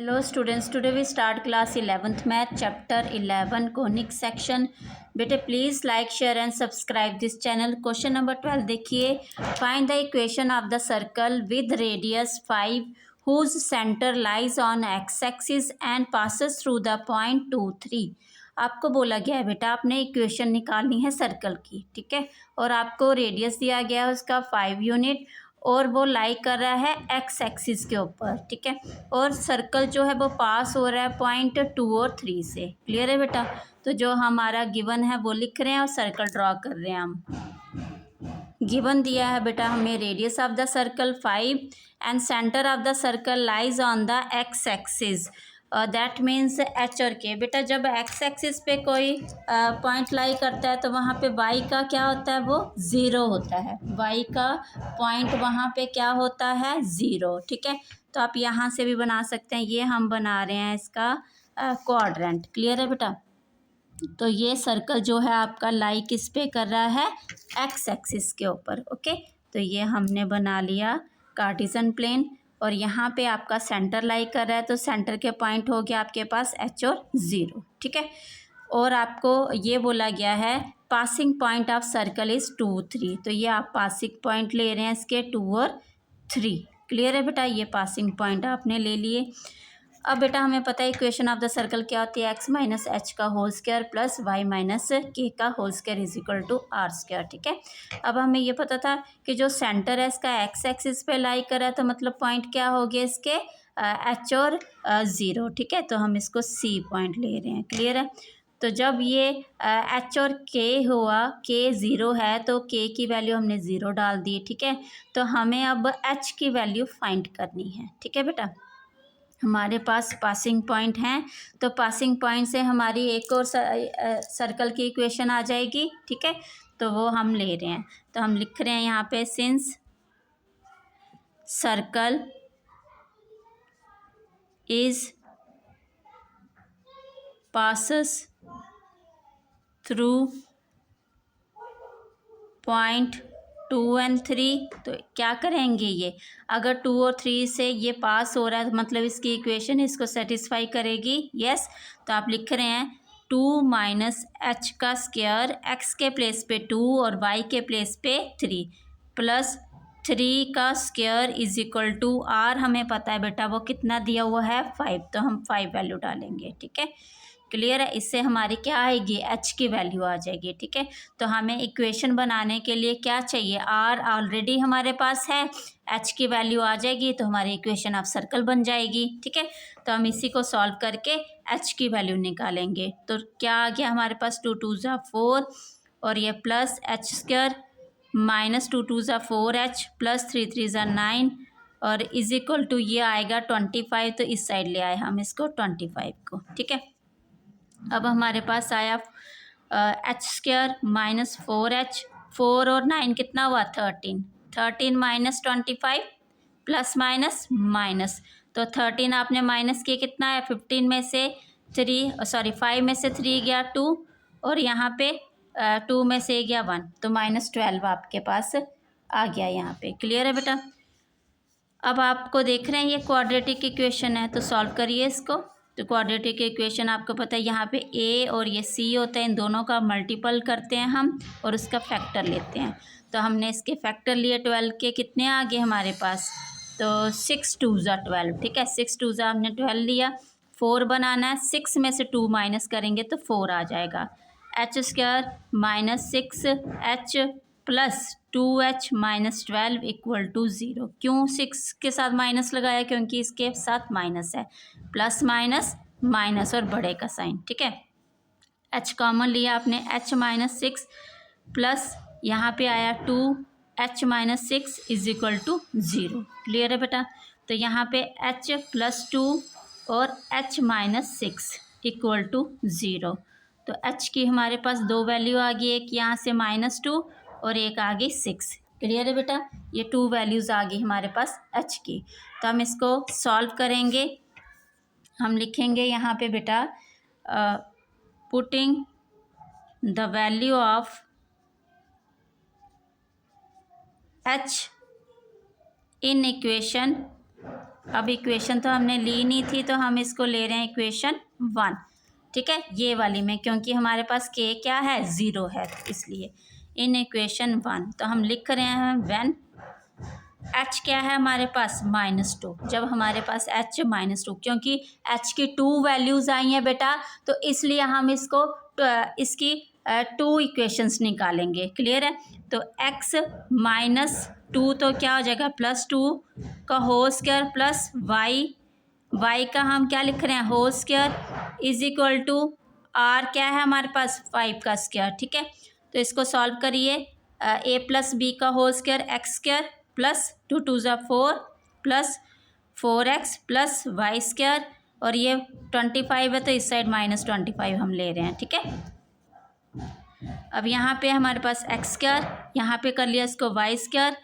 Hello students, today we start class 11th math chapter 11 conic section. बेटे please like share and subscribe this channel. Question number 12 देखिए. Find the equation of the circle with radius 5 whose center lies on x axis and passes through the point 2 3. आपको बोला गया है बेटा आपने equation निकालनी है सर्कल की, ठीक है, और आपको रेडियस दिया गया है उसका 5 यूनिट और वो लाई कर रहा है एक्स एक्सिस के ऊपर, ठीक है, और सर्कल जो है वो पास हो रहा है पॉइंट 2 और 3 से. क्लियर है बेटा. तो जो हमारा गिवन है वो लिख रहे हैं और सर्कल ड्रॉ कर रहे हैं हम. गिवन दिया है बेटा हमें radius of the circle 5 and centre of the circle lies on the x axis. That means H और के. बेटा जब एक्स एक्सिस पे कोई पॉइंट लाई करता है तो वहाँ पे वाई का क्या होता है, वो ज़ीरो होता है. वाई का पॉइंट वहाँ पे क्या होता है, ज़ीरो, ठीक है. तो आप यहाँ से भी बना सकते हैं. ये हम बना रहे हैं इसका क्वाड्रेंट. क्लियर है बेटा. तो ये सर्कल जो है आपका लाई किस पे कर रहा है, एक्स एक्सिस के ऊपर. ओके, तो ये हमने बना लिया कार्टेशियन प्लेन और यहाँ पे आपका सेंटर लाई कर रहा है तो सेंटर के पॉइंट हो गया आपके पास एच और ज़ीरो, ठीक है. और आपको ये बोला गया है passing point of circle is 2 3. तो ये आप पासिंग पॉइंट ले रहे हैं इसके 2 और 3. क्लियर है बेटा. ये पासिंग पॉइंट आपने ले लिए. अब बेटा हमें पता है इक्वेशन ऑफ द सर्कल क्या होती है, एक्स माइनस एच का whole square plus y minus k का whole square is equal to are square, ठीक है. अब हमें ये पता था कि जो सेंटर है इसका एक्स एक्सिस पे लाई कर रहा है तो मतलब पॉइंट क्या हो गया इसके एच और ज़ीरो, ठीक है. तो हम इसको सी पॉइंट ले रहे हैं. क्लियर है. तो जब ये एच और के हुआ, के ज़ीरो है तो के की वैल्यू हमने ज़ीरो डाल दी, ठीक है. तो हमें अब एच की वैल्यू फाइंड करनी है, ठीक है बेटा. हमारे पास पासिंग पॉइंट हैं तो पासिंग पॉइंट से हमारी एक और सर्कल की इक्वेशन आ जाएगी, ठीक है. तो वो हम ले रहे हैं. तो हम लिख रहे हैं यहाँ पे since circle is passes through point 2 और 3. तो क्या करेंगे, ये अगर 2 और 3 से ये पास हो रहा है तो मतलब इसकी इक्वेशन इसको सेटिस्फाई करेगी. यस. तो आप लिख रहे हैं 2 माइनस एच का स्क्वायर एक्स के प्लेस पे 2 और वाई के प्लेस पे 3 प्लस 3 का square is equal to r. हमें पता है बेटा वो कितना दिया हुआ है 5. तो हम 5 वैल्यू डालेंगे, ठीक है. क्लियर है. इससे हमारी क्या आएगी, एच की वैल्यू आ जाएगी, ठीक है. तो हमें इक्वेशन बनाने के लिए क्या चाहिए, आर ऑलरेडी हमारे पास है, एच की वैल्यू आ जाएगी तो हमारी इक्वेशन ऑफ सर्कल बन जाएगी, ठीक है. तो हम इसी को सॉल्व करके एच की वैल्यू निकालेंगे. तो क्या आ गया हमारे पास, 2 2 ज़ा 4 और ये प्लस एच स्क्वायर माइनस 2 2 ज़ा 4h प्लस 3 3 ज़ा 9 और इज इक्वल टू ये आएगा 25. तो इस साइड ले आए हम इसको 25 को, ठीक है. अब हमारे पास आया एच स्क्वायर माइनस 4h, 4 और 9 कितना हुआ 13, 13 माइनस 25 प्लस माइनस माइनस. तो 13 आपने माइनस किया कितना है, 15 में से 5 में से 3 गया 2 और यहाँ पे 2 में से गया 1 तो माइनस 12 आपके पास आ गया यहाँ पे. क्लियर है बेटा. अब आपको देख रहे हैं ये क्वाड्रेटिक इक्वेशन है तो सॉल्व करिए इसको. तो क्वाड्रेटिक इक्वेशन आपको पता है यहाँ पे ए और ये सी होता है, इन दोनों का मल्टीपल करते हैं हम और उसका फैक्टर लेते हैं. तो हमने इसके फैक्टर लिए 12 के, कितने आ गए हमारे पास, तो 6 2 ज़ा 12, ठीक है. 6 2 ज़ा हमने 12 लिया. 4 बनाना है, 6 में से 2 माइनस करेंगे तो 4 आ जाएगा. H square minus 6h plus 2h minus 12 equal to 0. क्यों 6 के साथ माइनस लगाया, क्योंकि इसके साथ माइनस है. प्लस माइनस माइनस और बड़े का साइन, ठीक है. h कॉमन लिया आपने, h माइनस 6 प्लस यहाँ पे आया 2h minus 6 is equal to 0. Clear है बेटा. तो यहाँ पे h प्लस 2 और h माइनस 6 इक्वल टू 0. तो h की हमारे पास दो वैल्यू आ गई, एक यहाँ से -2 और एक आ गई 6. क्लियर है बेटा. ये 2 वैल्यूज़ आ गई हमारे पास h की. तो हम इसको सॉल्व करेंगे. हम लिखेंगे यहाँ पे बेटा putting the value of h in equation अब इक्वेशन तो हमने ली नहीं थी, तो हम इसको ले रहे हैं इक्वेशन 1, ठीक है, ये वाली में, क्योंकि हमारे पास के क्या है, 0 है, तो इसलिए इन इक्वेशन 1 तो हम लिख रहे हैं व्हेन एच क्या है हमारे पास, -2। जब हमारे पास एच -2, क्योंकि एच की 2 वैल्यूज़ आई हैं बेटा, तो इसलिए हम इसको इसकी 2 इक्वेशंस निकालेंगे। क्लियर है? तो x -2 तो क्या हो जाएगा, +2 का होल स्क्वायर प्लस y का हम क्या लिख रहे हैं, whole square is equal to r क्या है हमारे पास, 5 का स्क्वायर। ठीक है, तो इसको सॉल्व करिए, a प्लस बी का whole square x square plus 2 2 ज़ा 4 plus 4x plus Y square, और ये 25 है तो इस साइड -25 हम ले रहे हैं। ठीक है, अब यहाँ पे हमारे पास एक्स स्क्वायर, यहाँ पे कर लिया इसको वाई स्क्वायर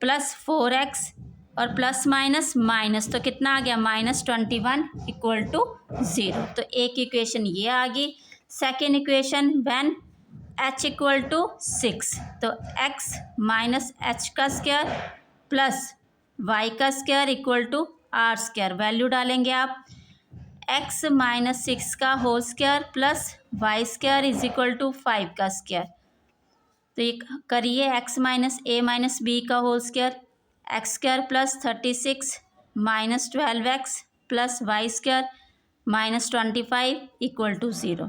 प्लस 4x और प्लस माइनस माइनस, तो कितना आ गया, -21 इक्वल टू 0। तो एक इक्वेशन ये आ गई। Second equation when h equal to 6, तो x माइनस एच का स्क्वायर प्लस y का square equal to are square, value डालेंगे आप, x माइनस 6 का whole square plus Y square is equal to 5 का स्क्वायर। तो ये करिए, x minus a minus B का whole square x square plus 36 minus 12x plus Y square -25 equal to 0।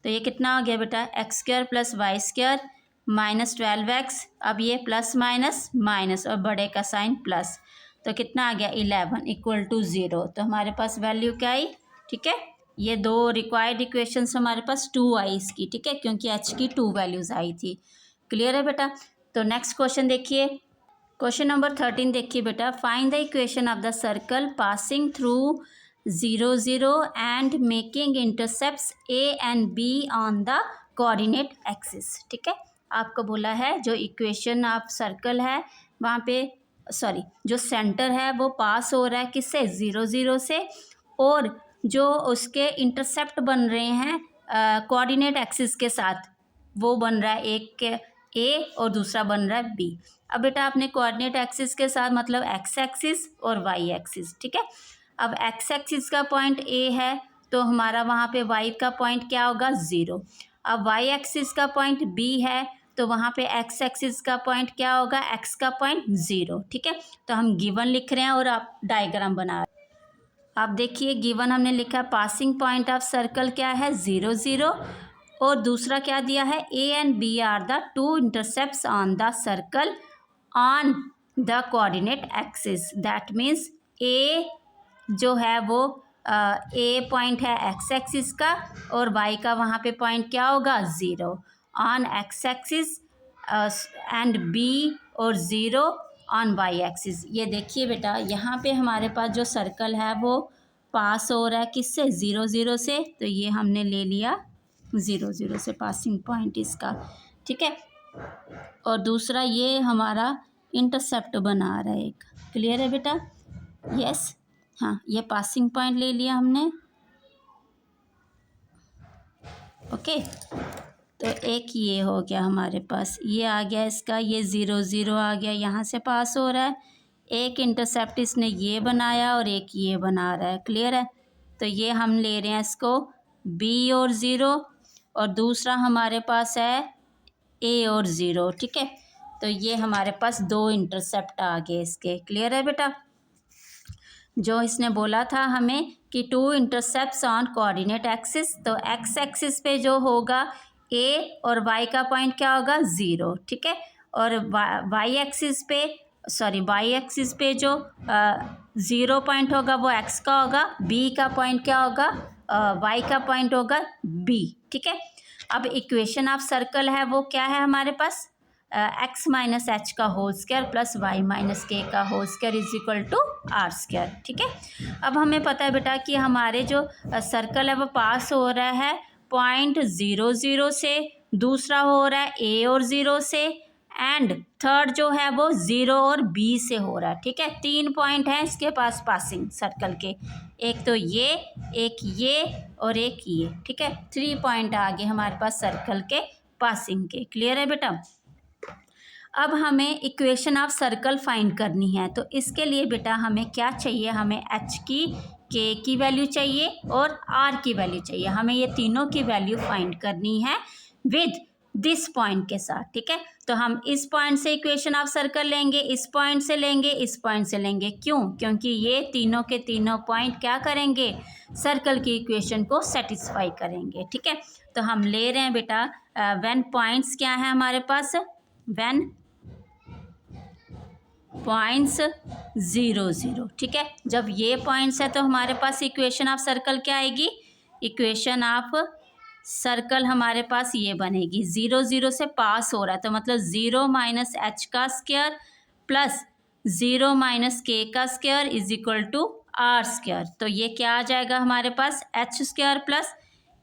तो ये कितना हो गया बेटा, x square plus Y square -12x, अब ये प्लस माइनस माइनस और बड़े का साइन प्लस, तो कितना आ गया 11 इक्वल टू 0। तो हमारे पास वैल्यू क्या आई। ठीक है, ये दो रिक्वायर्ड इक्वेशंस हमारे पास 2 आई इसकी। ठीक है, क्योंकि h की 2 वैल्यूज़ आई थी। क्लियर है बेटा। तो नेक्स्ट क्वेश्चन देखिए, क्वेश्चन नंबर 13 देखिए बेटा, find the equation of the circle passing through 0 0 and making intercepts a and b on the coordinate axis. ठीक है, आपको बोला है जो इक्वेशन ऑफ सर्कल है वहाँ पे, सॉरी, जो सेंटर है वो पास हो रहा है किससे, 0 0 से, और जो उसके इंटरसेप्ट बन रहे हैं कोऑर्डिनेट एक्सिस के साथ, वो बन रहा है एक ए और दूसरा बन रहा है बी। अब बेटा आपने कोऑर्डिनेट एक्सिस के साथ मतलब एक्स एक्सिस और वाई एक्सिस। ठीक है, अब एक्स एक्सिस का पॉइंट ए है तो हमारा वहाँ पे वाई का पॉइंट क्या होगा, 0। अब वाई एक्सिस का पॉइंट बी है तो वहाँ पे एक्स एक्सिस का पॉइंट क्या होगा, एक्स का पॉइंट 0। ठीक है, तो हम गिवन लिख रहे हैं और आप डायग्राम बना रहे हैं। आप देखिए, गिवन हमने लिखा पासिंग पॉइंट ऑफ सर्कल क्या है, 0 0, और दूसरा क्या दिया है, A and B are the 2 intercepts on the circle on the coordinate axis. That means A जो है वो ए पॉइंट है एक्स एक्सिस का और वाई का वहाँ पे पॉइंट क्या होगा, 0 on x axis, and b और 0 ऑन वाई एक्सिस। ये देखिए बेटा, यहाँ पे हमारे पास जो सर्कल है वो पास हो रहा है किससे, 0 0 से, तो ये हमने ले लिया 0 0 से पासिंग पॉइंट इसका। ठीक है, और दूसरा ये हमारा इंटरसेप्ट बना रहा है एक। क्लियर है बेटा, यस, हाँ, ये पासिंग पॉइंट ले लिया हमने। ओके, तो एक ये हो गया हमारे पास, ये आ गया इसका, ये 0 0 आ गया, यहाँ से पास हो रहा है। एक इंटरसेप्ट इसने ये बनाया और एक ये बना रहा है। क्लियर है, तो ये हम ले रहे हैं इसको बी और 0, और दूसरा हमारे पास है ए और 0। ठीक है, तो ये हमारे पास 2 इंटरसेप्ट आ गए इसके। क्लियर है बेटा, जो इसने बोला था हमें कि 2 इंटरसेप्ट्स ऑन कोऑर्डिनेट एक्सिस, तो एक्स एक्सिस पे जो होगा ए और वाई का पॉइंट क्या होगा, 0। ठीक है, और वाई एक्सिस पे, सॉरी, वाई एक्सिस पे जो 0 पॉइंट होगा वो एक्स का होगा, बी का पॉइंट क्या होगा, वाई का पॉइंट होगा बी। ठीक है, अब इक्वेशन ऑफ सर्कल है वो क्या है हमारे पास, एक्स माइनस एच का whole square plus y minus k का whole square is equal to are square. ठीक है, अब हमें पता है बेटा कि हमारे जो सर्कल है वो पास हो रहा है पॉइंट 0 0 से, दूसरा हो रहा है ए और 0 से, एंड थर्ड जो है वो 0 और बी से हो रहा है। ठीक है, 3 पॉइंट हैं इसके पास पासिंग सर्कल के, एक तो ये, एक ये और एक ये। ठीक है, 3 पॉइंट आ गए हमारे पास सर्कल के पासिंग के। क्लियर है बेटा। अब हमें इक्वेशन ऑफ सर्कल फाइंड करनी है। तो इसके लिए बेटा हमें क्या चाहिए, हमें एच की, के की वैल्यू चाहिए और आर की वैल्यू चाहिए। हमें ये तीनों की वैल्यू फाइंड करनी है विद दिस पॉइंट के साथ, ठीक है। तो हम इस पॉइंट से इक्वेशन ऑफ सर्कल लेंगे, इस पॉइंट से लेंगे, इस पॉइंट से लेंगे। क्यों? क्योंकि ये तीनों के तीनों पॉइंट क्या करेंगे, सर्कल की इक्वेशन को सेटिस्फाई करेंगे, ठीक है। तो हम ले रहे हैं बेटा व्हेन पॉइंट्स क्या है हमारे पास, व्हेन पॉइंट्स 0 0, ठीक है। जब ये पॉइंट्स है तो हमारे पास इक्वेशन ऑफ सर्कल क्या आएगी, इक्वेशन ऑफ सर्कल हमारे पास ये बनेगी, 0 0 से पास हो रहा है तो मतलब 0 माइनस एच का स्क्वायर प्लस 0 माइनस के का square is equal to are square. तो ये क्या आ जाएगा हमारे पास, एच स्क्वायर प्लस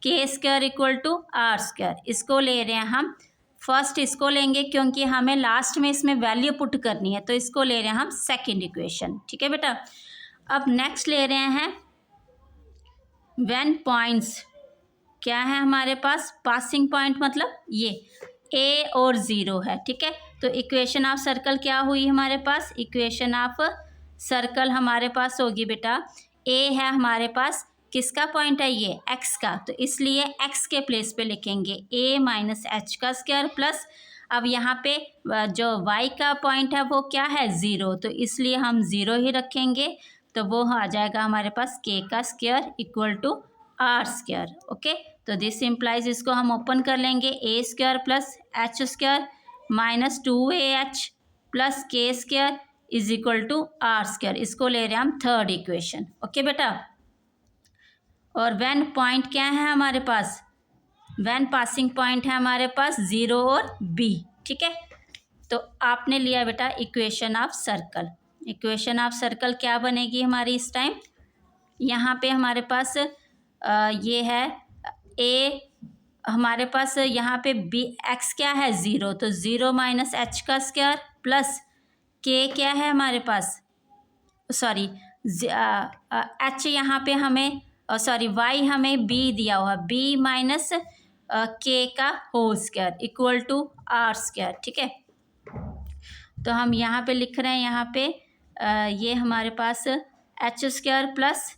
के square equal to are square. इसको ले रहे हैं हम, फर्स्ट इसको लेंगे क्योंकि हमें लास्ट में इसमें वैल्यू पुट करनी है, तो इसको ले रहे हैं हम सेकेंड इक्वेशन, ठीक है बेटा। अब नेक्स्ट ले रहे हैं व्हेन पॉइंट्स क्या है हमारे पास, पासिंग पॉइंट मतलब ये ए और 0 है, ठीक है। तो इक्वेशन ऑफ सर्कल क्या हुई हमारे पास, इक्वेशन ऑफ सर्कल हमारे पास होगी बेटा, ए है हमारे पास, किसका पॉइंट है ये, एक्स का, तो इसलिए एक्स के प्लेस पे लिखेंगे ए माइनस एच का स्क्वायर प्लस, अब यहाँ पे जो वाई का पॉइंट है वो क्या है 0, तो इसलिए हम 0 ही रखेंगे। तो वो आ जाएगा हमारे पास के का square equal to are square, okay. तो दिस इम्प्लाइज, इसको हम ओपन कर लेंगे, A square plus H square minus 2AH plus के square is equal to are square. इसको ले रहे हैं हम थर्ड इक्वेशन, ओके बेटा। और व्हेन पॉइंट क्या है हमारे पास, व्हेन पासिंग पॉइंट है हमारे पास 0 और बी, ठीक है। तो आपने लिया बेटा equation of circle. Equation of circle क्या बनेगी हमारी इस टाइम, यहाँ पे हमारे पास ये है ए, हमारे पास यहाँ पे बी, एक्स क्या है 0, तो 0 माइनस एच का स्क्वायर प्लस के क्या है हमारे पास, सॉरी एच यहाँ पे हमें, सॉरी वाई हमें बी दिया हुआ, बी माइनस के का whole square equal to are square, ठीक है। तो हम यहाँ पे लिख रहे हैं, यहाँ पे ये हमारे पास H square plus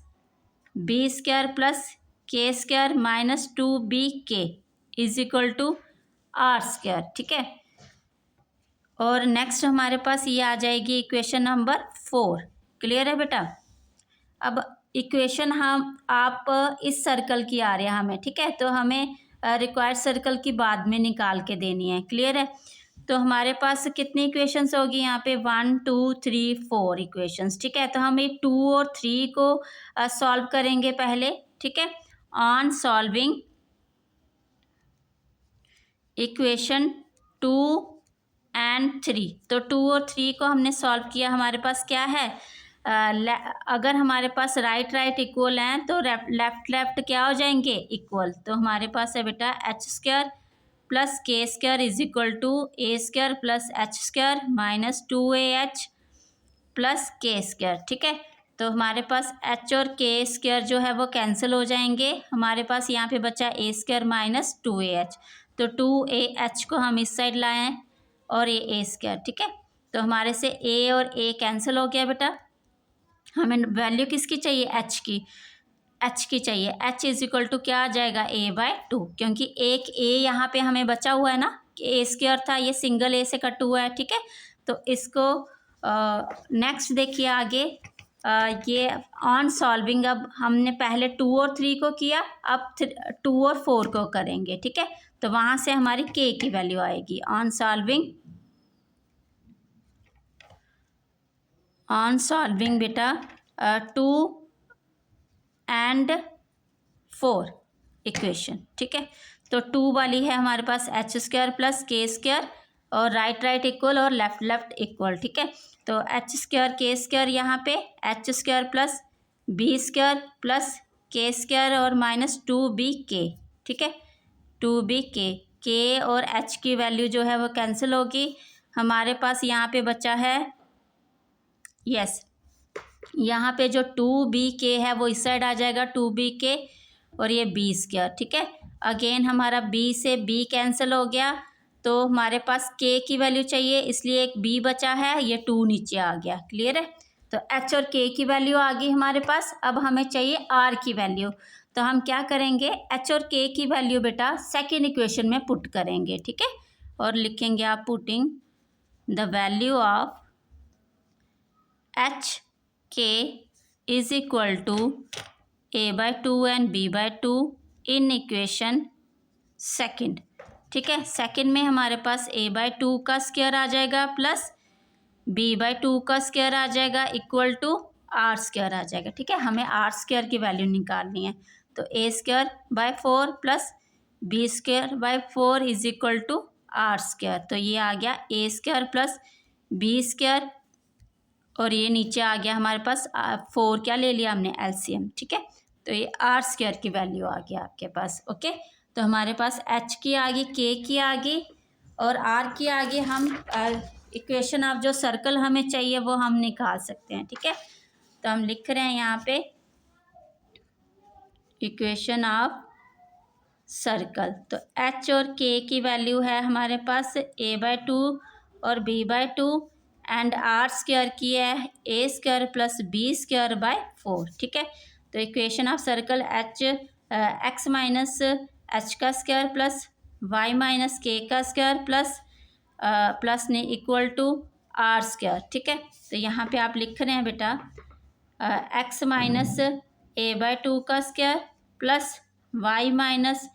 B square plus के square minus 2BK is equal to are square, ठीक है। और नेक्स्ट हमारे पास ये आ जाएगी इक्वेशन नंबर 4, क्लियर है बेटा। अब इक्वेशन हम आप इस सर्कल की आ रही है हमें, ठीक है, तो हमें रिक्वायर्ड सर्कल की बाद में निकाल के देनी है, क्लियर है। तो हमारे पास कितनी इक्वेशंस होगी यहाँ पे, 1 2 3 4 इक्वेशंस, ठीक है। तो हम ये 2 और 3 को सॉल्व करेंगे पहले, ठीक है। ऑन सॉल्विंग इक्वेशन 2 एंड 3, तो 2 और 3 को हमने सॉल्व किया, हमारे पास क्या है, अगर हमारे पास राइट राइट इक्वल हैं तो लेफ्ट लेफ्ट क्या हो जाएंगे, इक्वल। तो हमारे पास है बेटा एच स्क्वायर प्लस के square is equal to a square plus H square minus 2AH plus के स्क्वायर, ठीक है। तो हमारे पास एच और के स्क्वायर जो है वो कैंसिल हो जाएंगे, हमारे पास यहाँ पे बचा ए स्क्वायर माइनस 2AH, तो 2AH को हम इस साइड लाए हैं और ए स्क्वायर, ठीक है। तो हमारे से ए और ए कैंसिल हो गया बेटा, हमें वैल्यू किसकी चाहिए, एच की, एच की चाहिए। एच इज इक्वल टू क्या आ जाएगा, A/2, क्योंकि एक ए यहाँ पे हमें बचा हुआ है ना, ए स्क्वायर था, ये सिंगल ए से कट हुआ है, ठीक है। तो इसको नेक्स्ट देखिए आगे, ये ऑन सॉल्विंग, अब हमने पहले 2 और 3 को किया, अब 2 और 4 को करेंगे, ठीक है। तो वहाँ से हमारी के की वैल्यू आएगी, ऑन सॉल्विंग बेटा 2 एंड 4 इक्वेशन, ठीक है। तो 2 वाली है हमारे पास एच स्क्वायर प्लस के स्क्वायर और राइट राइट इक्वल और लेफ्ट लेफ्ट इक्वल, ठीक है। तो एच स्क्वायर के स्क्वायर यहाँ पे h square plus B square plus के स्क्वायर और माइनस 2BK, ठीक है, 2BK, के और एच की वैल्यू जो है वो कैंसिल होगी, हमारे पास यहाँ पे बचा है, यस, यहाँ पे जो 2BK है वो इस साइड आ जाएगा 2BK और ये बी स्क्वायर, ठीक है। अगेन हमारा बी से बी कैंसिल हो गया, तो हमारे पास के की वैल्यू चाहिए, इसलिए एक बी बचा है, ये 2 नीचे आ गया। क्लियर है? तो एच और के की वैल्यू आ गई हमारे पास। अब हमें चाहिए आर की वैल्यू। तो हम क्या करेंगे, एच और के की वैल्यू बेटा सेकेंड इक्वेशन में पुट करेंगे। ठीक है, और लिखेंगे आप putting the value of H K is equal to a/2 and b/2 in equation second. ठीक है, सेकेंड में हमारे पास a/2 का स्क्वायर आ जाएगा प्लस b/2 का स्क्वायर आ जाएगा इक्वल टू आर स्क्वायर आ जाएगा। ठीक है, हमें आर स्क्वायर की वैल्यू निकालनी है। तो a²/4 plus b²/4 is equal to are square. तो ये आ गया a² प्लस b², और ये नीचे आ गया हमारे पास 4 क्या ले लिया हमने, एलसीएम। ठीक है, तो ये आर स्क्वायर की वैल्यू आ गया आपके पास। ओके, तो हमारे पास एच की आ गई, के की आ गई और आर की आ गई। हम इक्वेशन ऑफ जो सर्कल हमें चाहिए वो हम निकाल सकते हैं। ठीक है, तो हम लिख रहे हैं यहाँ पे इक्वेशन ऑफ सर्कल। तो एच और के की वैल्यू है हमारे पास a/2 और b/2 एंड आर स्क्वायर की है a² प्लस b²/4। ठीक है, तो equation of circle x minus H का square plus y minus k का स्क्वायर प्लस ने इक्वल टू आर स्क्वायर। ठीक है, तो यहाँ पे आप लिख रहे हैं बेटा एक्स माइनस a/2 का square plus y minus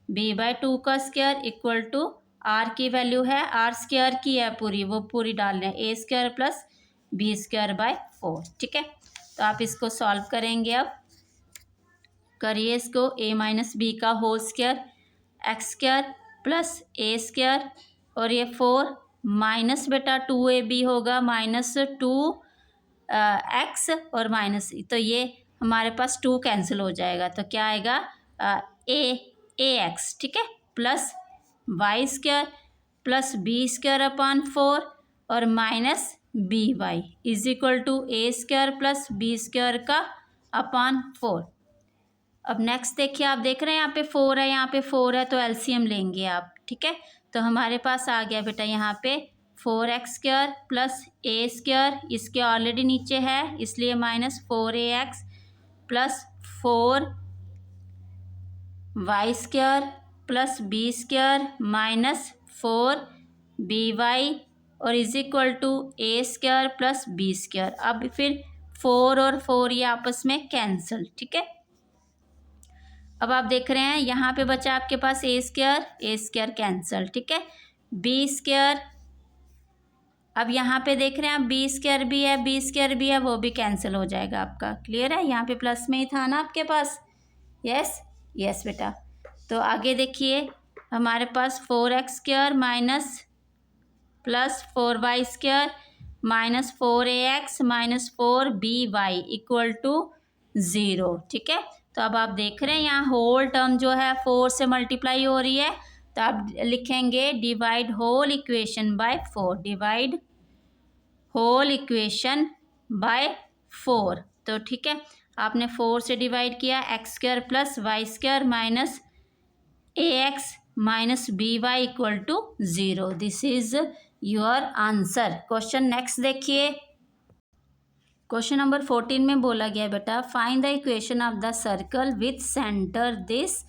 b/2 का स्क्वायर इक्वल टू आर की वैल्यू है, आर स्क्वायर की है पूरी, वो पूरी डालना है a² प्लस b²/4। ठीक है, तो आप इसको सॉल्व करेंगे। अब करिए इसको, a माइनस बी का whole square x² plus a² और ये 4 माइनस बेटा 2ab होगा माइनस 2x और माइनस, तो ये हमारे पास 2 कैंसिल हो जाएगा। तो क्या आएगा ax। ठीक है, प्लस y² प्लस b²/4 और minus by is equal to a² plus b²/4। अब नेक्स्ट देखिए, आप देख रहे हैं यहाँ पे 4 है, यहाँ पे 4 है, तो एलसीएम लेंगे आप। ठीक है, तो हमारे पास आ गया बेटा यहाँ पे 4x² प्लस a², इसके ऑलरेडी नीचे है इसलिए minus 4ax plus 4y² plus b² minus 4by और is equal to a² plus b²। अब फिर 4 और 4 ये आपस में कैंसिल। ठीक है, अब आप देख रहे हैं यहाँ पे बचा आपके पास a² कैंसिल। ठीक है, b², अब यहाँ पे देख रहे हैं आप b² भी है, b² भी है, वो भी कैंसिल हो जाएगा आपका। क्लियर है? यहाँ पे प्लस में ही था ना आपके पास। यस बेटा। तो आगे देखिए हमारे पास 4x² minus plus 4y² minus 4ax minus 4by equal to 0। ठीक है, तो अब आप देख रहे हैं यहाँ होल टर्म जो है 4 से मल्टीप्लाई हो रही है, तो आप लिखेंगे divide whole equation by 4, divide whole equation by 4। तो ठीक है, आपने 4 से डिवाइड किया, x² plus y² minus ax minus by equal to 0। This is your answer. Question next देखिए, क्वेश्चन नंबर 14 में बोला गया बेटा find the equation of the circle with centre this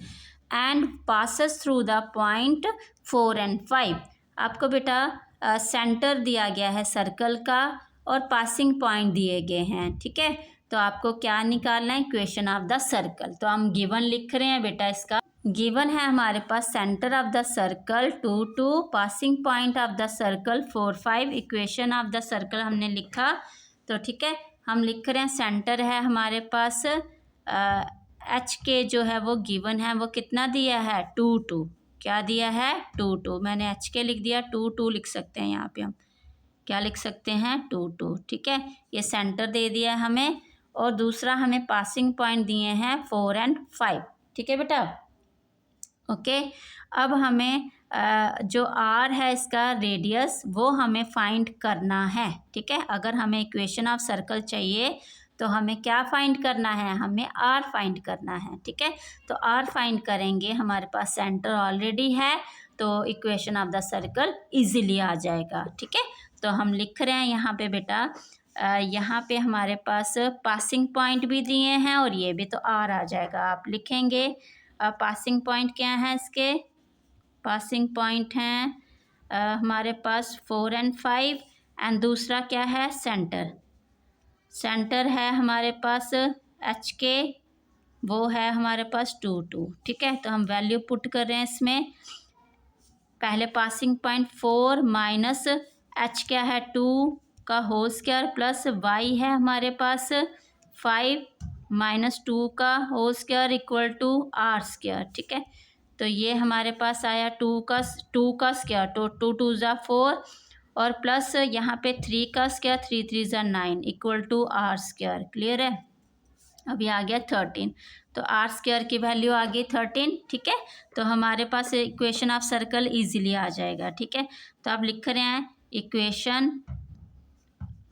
and passes through the point 4 and 5। आपको बेटा centre दिया गया है सर्कल का और पासिंग पॉइंट दिए गए हैं। ठीक है, तो आपको क्या निकालना है, इक्वेशन ऑफ द सर्कल। तो हम गिवन लिख रहे हैं बेटा, इसका गिवन है हमारे पास centre of the circle 2 2, passing point of the circle 4 5, equation of the circle हमने लिखा। तो ठीक है, हम लिख रहे हैं सेंटर है हमारे पास एच के जो है वो गिवन है, वो कितना दिया है 2 2। क्या दिया है 2 2, मैंने एच के लिख दिया, 2 2 लिख सकते हैं यहाँ पे, हम क्या लिख सकते हैं 2 2। ठीक है, ये सेंटर दे दिया है हमें और दूसरा हमें पासिंग पॉइंट दिए हैं 4 and 5। ठीक है बेटा, ओके। अब हमें जो आर है इसका रेडियस वो हमें फाइंड करना है। ठीक है, अगर हमें इक्वेशन ऑफ सर्कल चाहिए तो हमें क्या फाइंड करना है, हमें आर फाइंड करना है। ठीक है, तो आर फाइंड करेंगे, हमारे पास सेंटर ऑलरेडी है तो equation of the circle easily आ जाएगा। ठीक है, तो हम लिख रहे हैं यहाँ पे बेटा, यहाँ पे हमारे पास पासिंग पॉइंट भी दिए हैं और ये भी, तो आर आ जाएगा। आप लिखेंगे पासिंग पॉइंट क्या है इसके, पासिंग पॉइंट हैं हमारे पास 4 और 5 एंड दूसरा क्या है सेंटर, सेंटर है हमारे पास एच के, वो है हमारे पास 2 2। ठीक है, तो हम वैल्यू पुट कर रहे हैं इसमें, पहले पासिंग पॉइंट 4 माइनस एच क्या है 2 का होल स्क्वायर प्लस वाई है हमारे पास 5 माइनस 2 का whole square equal to are square. ठीक है, तो ये हमारे पास आया 2 का स्क्वायर, तो 2 2 ज़ा 4 और प्लस यहाँ पे 3 का स्क्वायर 3 3 ज़ा 9 equal to are square. Clear है, अभी आ गया 13, तो आर स्क्वायर की वैल्यू आ गई 13। ठीक है, तो हमारे पास इक्वेशन ऑफ सर्कल इजीली आ जाएगा। ठीक है, तो आप लिख रहे हैं इक्वेशन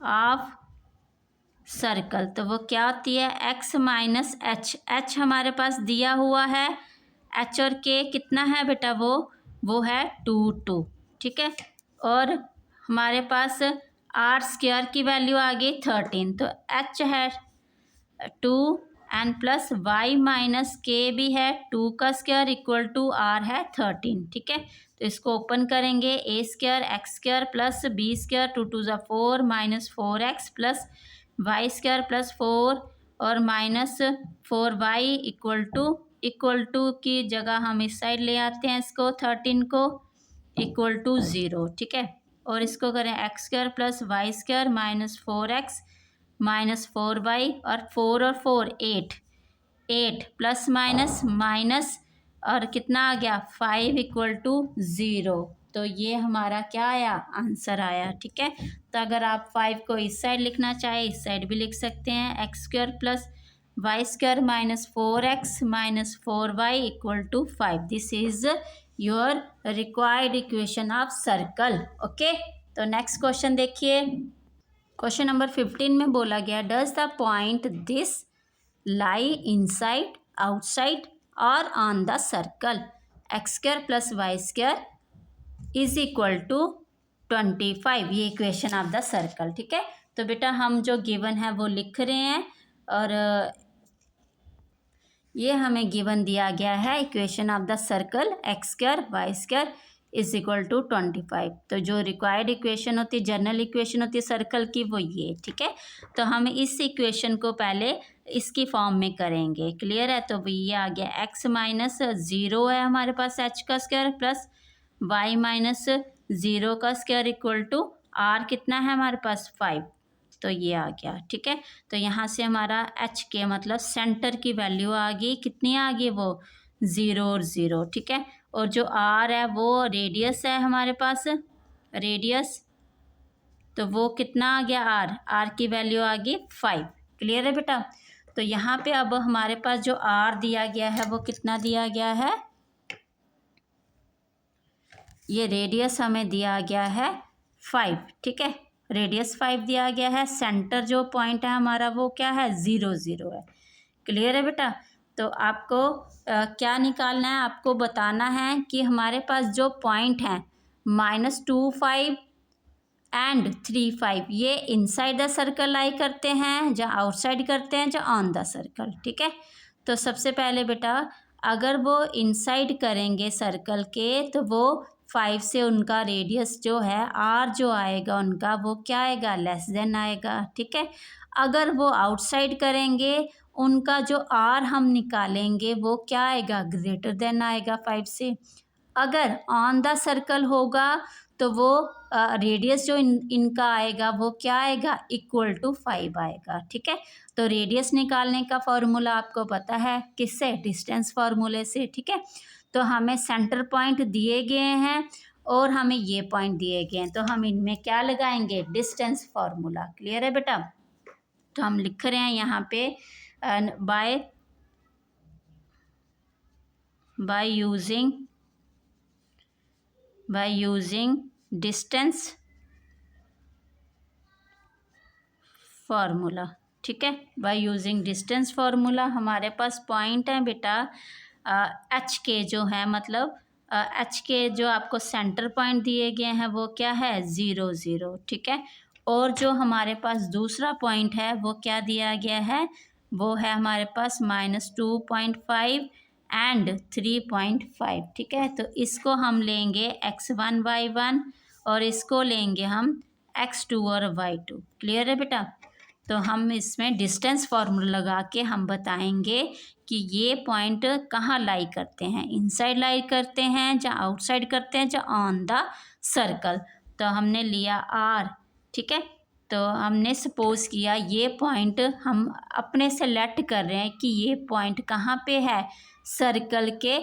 ऑफ सर्कल, तो वो क्या होती है एक्स माइनस एच, एच हमारे पास दिया हुआ है, एच और के कितना है बेटा, वो है 2 2। ठीक है, और हमारे पास आर स्क्वायर की वैल्यू आ गई 13, तो एच है 2 एन प्लस वाई माइनस के भी है 2 का स्क्वायर इक्वल टू आर है 13। ठीक है, तो इसको ओपन करेंगे, A square x square plus B square 2 2 ज़ा 4 minus 4x plus Y square plus 4 और माइनस 4y इक्वल टू की जगह हम इस साइड ले आते हैं इसको 13 को इक्वल टू 0। ठीक है, और इसको करें x square plus Y square minus 4x minus 4y और 4 और 4 8 8 प्लस माइनस माइनस और कितना आ गया 5 इक्वल टू 0। तो ये हमारा क्या आया, आंसर आया। ठीक है, तो अगर आप 5 को इस साइड लिखना चाहे इस साइड भी लिख सकते हैं, X square plus Y square minus 4x minus 4y equal to 5। This is your required equation of circle. Okay, तो नेक्स्ट क्वेश्चन देखिए, क्वेश्चन नंबर 15 में बोला गया does the point this lie inside outside और on the circle x square plus Y square is equal to 25, ये equation of the circle. ठीक है, तो बेटा हम जो गिवन है वो लिख रहे हैं और ये हमें गिवन दिया गया है equation of the circle x square y square is equal to 25। तो जो रिक्वायर्ड इक्वेशन होती है, जनरल इक्वेशन होती है सर्कल की, वो ये। ठीक है, तो हम इस इक्वेशन को पहले इसकी फॉर्म में करेंगे। क्लियर है, तो ये आ गया एक्स माइनस 0 है हमारे पास एच का स्क्वायर प्लस वाई माइनस 0 का स्क्वायर इक्वल टू आर कितना है हमारे पास 5, तो ये आ गया। ठीक है, तो यहाँ से हमारा एच के मतलब सेंटर की वैल्यू आ गई, कितनी आ गई, वो 0 और 0। ठीक है, और जो आर है वो रेडियस है हमारे पास, रेडियस, तो वो कितना आ गया आर, आर की वैल्यू आ गई 5। क्लियर है बेटा, तो यहाँ पे अब हमारे पास जो आर दिया गया है वो कितना दिया गया है, ये रेडियस हमें दिया गया है 5। ठीक है, रेडियस 5 दिया गया है, सेंटर जो पॉइंट है हमारा वो क्या है 0 0 है। क्लियर है बेटा, तो आपको क्या निकालना है, आपको बताना है कि हमारे पास जो पॉइंट हैं -2 5 एंड 3 5 ये इनसाइड द सर्कल लाई करते हैं, जहाँ आउटसाइड करते हैं, जहाँ ऑन द सर्कल। ठीक है, तो सबसे पहले बेटा अगर वो इनसाइड करेंगे सर्कल के तो वो 5 से उनका रेडियस जो है आर जो आएगा उनका वो क्या आएगा, लेस देन आएगा। ठीक है, अगर वो आउटसाइड करेंगे उनका जो आर हम निकालेंगे वो क्या आएगा, ग्रेटर देन आएगा 5 से। अगर ऑन द सर्कल होगा तो वो रेडियस जो इनका आएगा वो क्या आएगा, इक्वल टू 5 आएगा। ठीक है, तो रेडियस निकालने का फॉर्मूला आपको पता है किससे, डिस्टेंस फार्मूले से। ठीक है, तो हमें सेंटर पॉइंट दिए गए हैं और हमें ये पॉइंट दिए गए हैं, तो हम इनमें क्या लगाएंगे, डिस्टेंस फार्मूला। क्लियर है बेटा, तो हम लिख रहे हैं यहाँ पे बाय यूजिंग डिस्टेंस फार्मूला। ठीक है, बाय यूजिंग डिस्टेंस फार्मूला हमारे पास पॉइंट है बेटा एच के जो है मतलब एच के जो आपको सेंटर पॉइंट दिए गए हैं वो क्या है 0 0, ठीक है। और जो हमारे पास दूसरा पॉइंट है वो क्या दिया गया है, वो है हमारे पास -2.5 एंड 3.5, ठीक है। तो इसको हम लेंगे x1 y1 और इसको लेंगे हम x2 और y2। क्लियर है बेटा। तो हम इसमें डिस्टेंस फार्मूला लगा के हम बताएंगे कि ये पॉइंट कहाँ लाई करते हैं, इनसाइड लाई करते हैं या आउटसाइड करते हैं या ऑन द सर्कल। तो हमने लिया r, ठीक है। तो हमने सपोज किया ये पॉइंट हम अपने से लेट कर रहे हैं कि ये पॉइंट कहाँ पे है, सर्कल के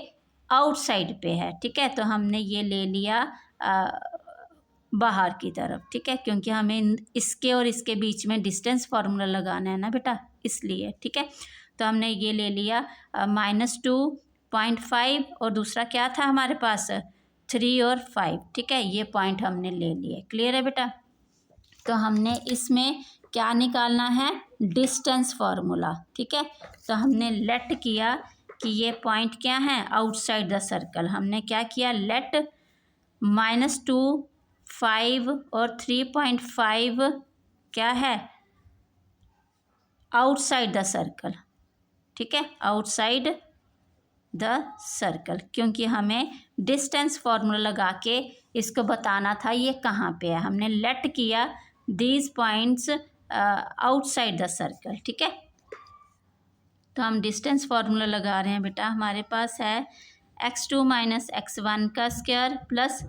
आउटसाइड पे है, ठीक है। तो हमने ये ले लिया बाहर की तरफ, ठीक है, क्योंकि हमें इसके और इसके बीच में डिस्टेंस फार्मूला लगाना है ना बेटा, इसलिए, ठीक है। तो हमने ये ले लिया -2.5 और दूसरा क्या था हमारे पास 3 और 5, ठीक है। ये पॉइंट हमने ले लिए। क्लियर है बेटा। तो हमने इसमें क्या निकालना है, डिस्टेंस फार्मूला, ठीक है। तो हमने लेट किया कि ये पॉइंट क्या है आउटसाइड द सर्कल। हमने क्या किया, लेट -2, 5 और 3.5 क्या है आउटसाइड द सर्कल, ठीक है, आउटसाइड द सर्कल, क्योंकि हमें डिस्टेंस फार्मूला लगा के इसको बताना था ये कहाँ पे है। हमने लेट किया these points outside the circle, ठीक है। तो हम डिस्टेंस फार्मूला लगा रहे हैं बेटा। हमारे पास है x2 - x1 का स्क्वायर प्लस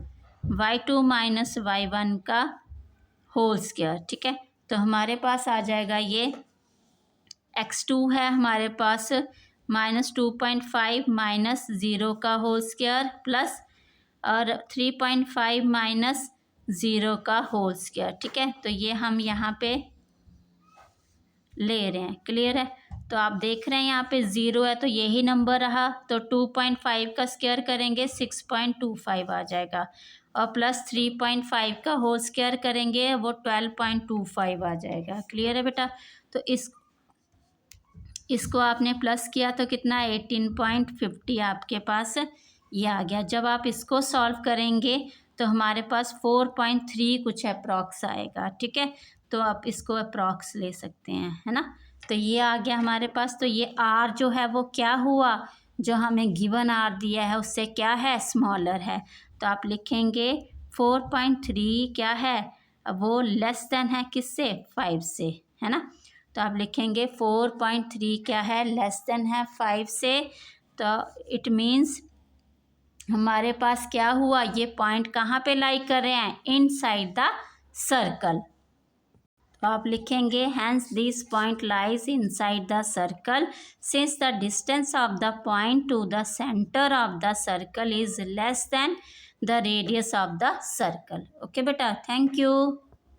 y2 - y1 का होल स्क्वायर, ठीक है। तो हमारे पास आ जाएगा ये x2 है हमारे पास -2.5 -0 का होल स्क्वायर प्लस और 3.5 -0 का होल स्क्वायर, ठीक है। तो ये हम यहाँ पे ले रहे हैं। क्लियर है। तो आप देख रहे हैं यहाँ पे 0 है तो यही नंबर रहा, तो 2.5 का स्क्वायर करेंगे 6.25 आ जाएगा और प्लस 3.5 का होल स्क्वायर करेंगे वो 12.25 आ जाएगा। क्लियर है बेटा। तो इसको आपने प्लस किया तो कितना 18.50 आपके पास ये आ गया। जब आप इसको सॉल्व करेंगे तो हमारे पास 4.3 कुछ अप्रॉक्स आएगा, ठीक है। तो आप इसको अप्रॉक्स ले सकते हैं, है ना। तो ये आ गया हमारे पास। तो ये आर जो है वो क्या हुआ, जो हमें गिवन आर दिया है उससे क्या है स्मॉलर है। तो आप लिखेंगे 4.3 क्या है वो लेस देन है किससे 5 से, है ना। तो आप लिखेंगे 4.3 क्या है लेस देन है 5 से। तो इट मीन्स हमारे पास क्या हुआ, ये पॉइंट कहाँ पे लाई कर रहे हैं इनसाइड द सर्कल। तो आप लिखेंगे hence this point lies inside the circle since the distance of the point to the centre of the circle is less than the radius of the circle. Okay बेटा, thank you.